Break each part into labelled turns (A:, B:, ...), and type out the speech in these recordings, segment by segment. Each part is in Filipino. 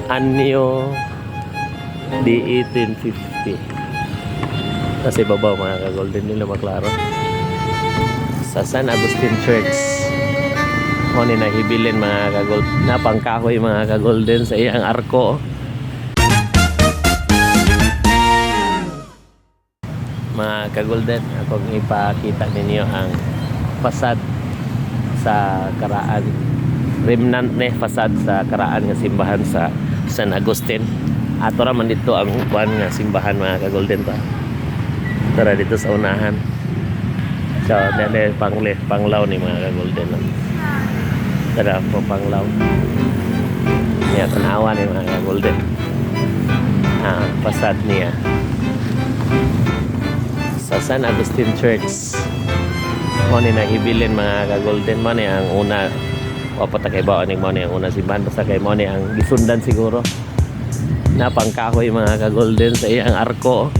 A: Anyo D1850. Kasi babaw mga ka-golden, nila maklaro. Sa San Agustin Church. O ni nahibilin mga ka-golden. Napangkahoy mga ka-golden sa iyang arko. Mga ka-golden, akong ipakita ninyo ang fasad sa karaan. Remnant fasad sa karaan nga simbahan sa San Agustin. Ato raman dito ang upuan nga simbahan mga ka-golden pa. Tara dito sa unahan. So, dali panglaw ni mga ka-golden. Tara po panglaw. Niya tanawa ni mga ka-golden. Fasad niya sa San Agustin Church. Mo ni nahibilin mga ka-golden, mo ni ang una wapatakay ba aning mo ni ang una simbahan, basta kay mo ni ang gisundan siguro. Napangkahoy mga ka-golden sa iyang arko.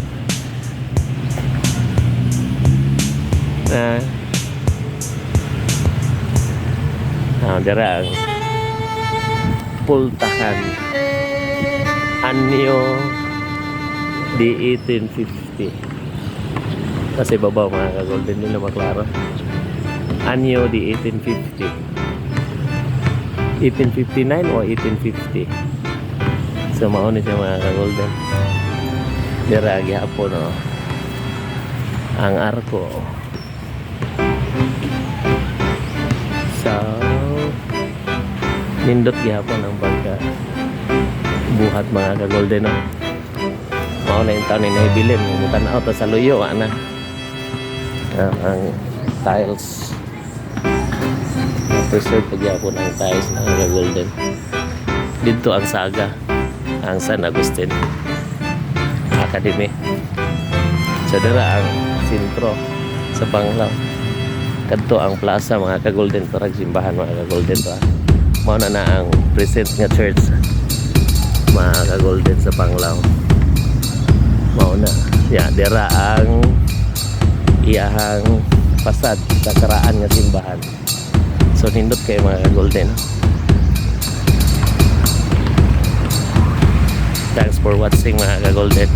A: Dira ang pultahan Anyo D1850. Kasi babaw mga ka-golden, nila maklaro. Anyo D1850, 1859 o 1850. So mauni siya mga ka-golden. Dira gihapon ang arko. So nindot gihapon ang pagka buhat mga ka-golden. Mauna yung taon na ibilin. Tanaw to sa luyo na ang tiles. Preserve pagyapon ang tiles mga ka-golden. Dito ang saga, ang San Agustin Academy. So dira ang sentro sa Panglao. Kadto ang plaza mga ka-golden, parang simbahan mga ka-golden to. Mao na ang present nga church mga ka-golden sa Panglao. Mao na. Dira ang iyahang fasad sa karaan nga simbahan. So nindot kayo mga ka-golden. Thanks for watching mga ka-golden.